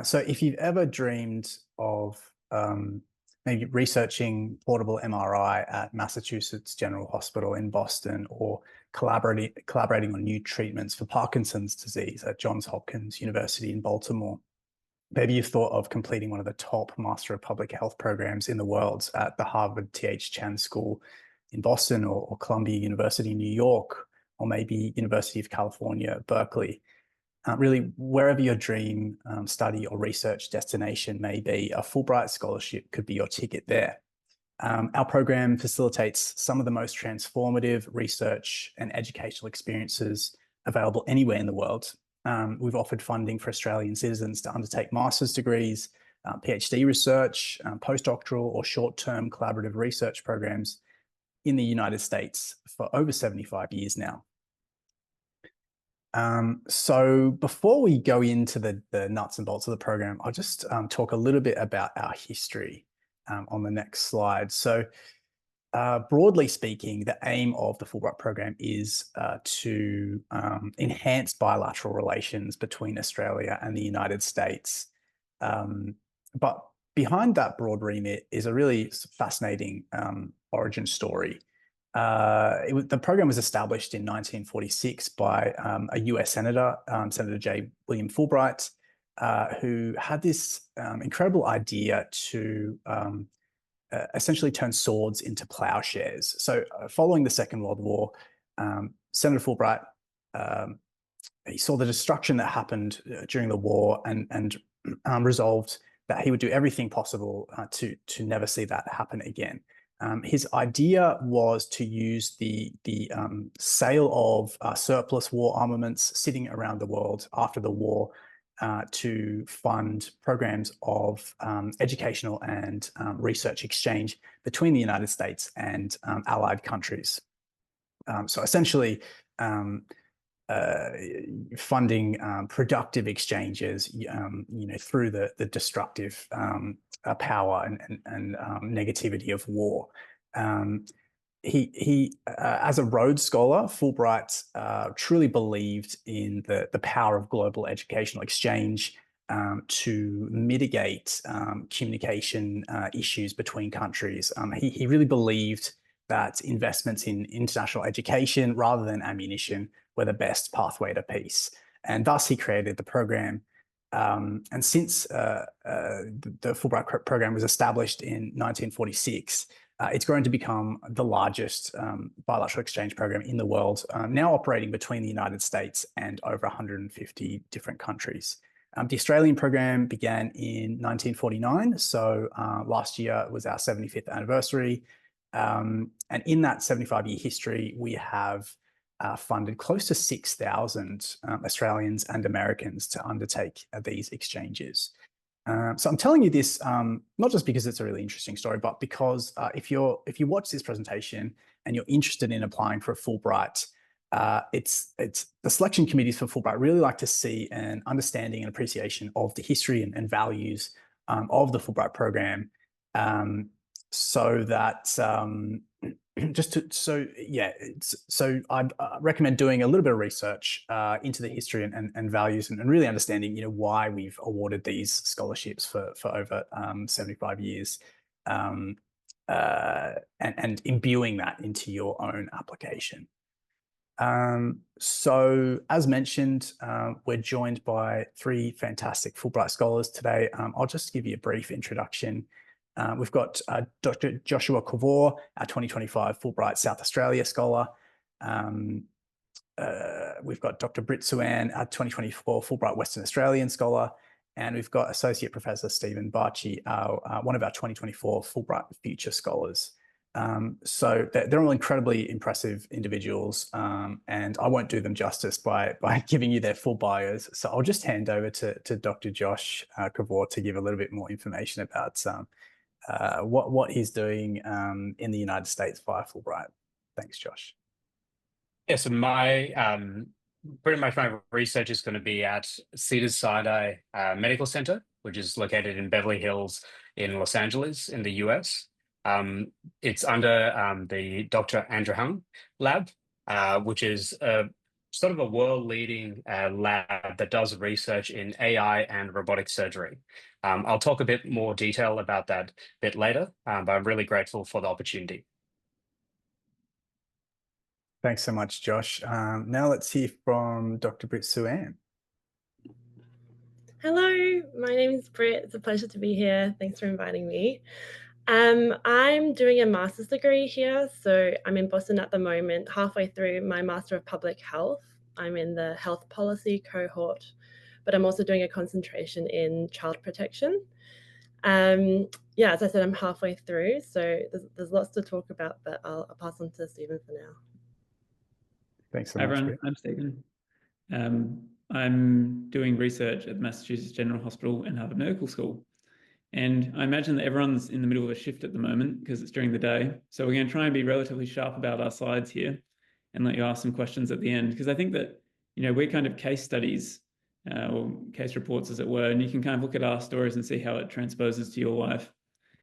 So if you've ever dreamed of maybe researching portable MRI at Massachusetts General Hospital in Boston, or collaborating on new treatments for Parkinson's disease at Johns Hopkins University in Baltimore, maybe you've thought of completing one of the top Master of Public Health programs in the world at the Harvard T.H. Chan School in Boston, or Columbia University in New York, or maybe University of California, Berkeley. Really, wherever your dream study or research destination may be, a Fulbright Scholarship could be your ticket there. Our program facilitates some of the most transformative research and educational experiences available anywhere in the world. We've offered funding for Australian citizens to undertake master's degrees, PhD research, postdoctoral or short-term collaborative research programs in the United States for over 75 years now. So before we go into the nuts and bolts of the program, I'll just talk a little bit about our history on the next slide. So broadly speaking, the aim of the Fulbright program is to enhance bilateral relations between Australia and the United States. But behind that broad remit is a really fascinating origin story. The program was established in 1946 by a US Senator, Senator J. William Fulbright, who had this incredible idea to essentially turn swords into plowshares. So following the Second World War, Senator Fulbright, he saw the destruction that happened during the war and resolved that he would do everything possible to never see that happen again. His idea was to use the sale of surplus war armaments sitting around the world after the war to fund programs of educational and research exchange between the United States and allied countries. So essentially, funding productive exchanges, through the destructive power and negativity of war. He as a Rhodes Scholar, Fulbright truly believed in the power of global educational exchange to mitigate communication issues between countries. He really believed that investments in international education rather than ammunition were the best pathway to peace. And thus he created the program. And since the Fulbright program was established in 1946, it's grown to become the largest bilateral exchange program in the world, now operating between the United States and over 150 different countries. The Australian program began in 1949, so last year was our 75th anniversary. And in that 75-year history, we have funded close to 6,000 Australians and Americans to undertake these exchanges. So I'm telling you this not just because it's a really interesting story, but because if you watch this presentation and you're interested in applying for a Fulbright, it's the selection committees for Fulbright really like to see an understanding and appreciation of the history and values of the Fulbright program, so that so I'd recommend doing a little bit of research into the history and values and really understanding, why we've awarded these scholarships for over 75 years, and imbuing that into your own application. So as mentioned, we're joined by three fantastic Fulbright scholars today. I'll just give you a brief introduction. We've got Dr. Joshua Kovoor, our 2025 Fulbright South Australia Scholar. We've got Dr. Britt Suann, our 2024 Fulbright Western Australian Scholar. And we've got Associate Professor Stephen Bacchi, one of our 2024 Fulbright Future Scholars. So they're all incredibly impressive individuals, and I won't do them justice by giving you their full bios. So I'll just hand over to Dr. Josh Kovoor to give a little bit more information about what he's doing in the United States via Fulbright. Thanks, Josh. Yeah, so pretty much my research is going to be at Cedars-Sinai Medical Center, which is located in Beverly Hills in Los Angeles in the US. It's under the Dr. Andrew Hung lab, which is a sort of a world-leading lab that does research in AI and robotic surgery. I'll talk a bit more detail about that a bit later, but I'm really grateful for the opportunity. Thanks so much, Josh. Now let's hear from Dr. Britt Suann. Hello, my name is Britt. It's a pleasure to be here. Thanks for inviting me. I'm doing a master's degree here, so I'm in Boston at the moment, halfway through my Master of Public Health. I'm in the health policy cohort, but I'm also doing a concentration in child protection. Yeah, as I said, I'm halfway through, so there's lots to talk about, but I'll pass on to Stephen for now. Thanks so Hi, much, everyone. Britt. I'm Stephen. I'm doing research at the Massachusetts General Hospital and Harvard Medical School. And I imagine that everyone's in the middle of a shift at the moment because it's during the day. So we're going to try and be relatively sharp about our slides here and let you ask some questions at the end. Because I think that, we're kind of case studies or case reports, as it were, and you can kind of look at our stories and see how it transposes to your life.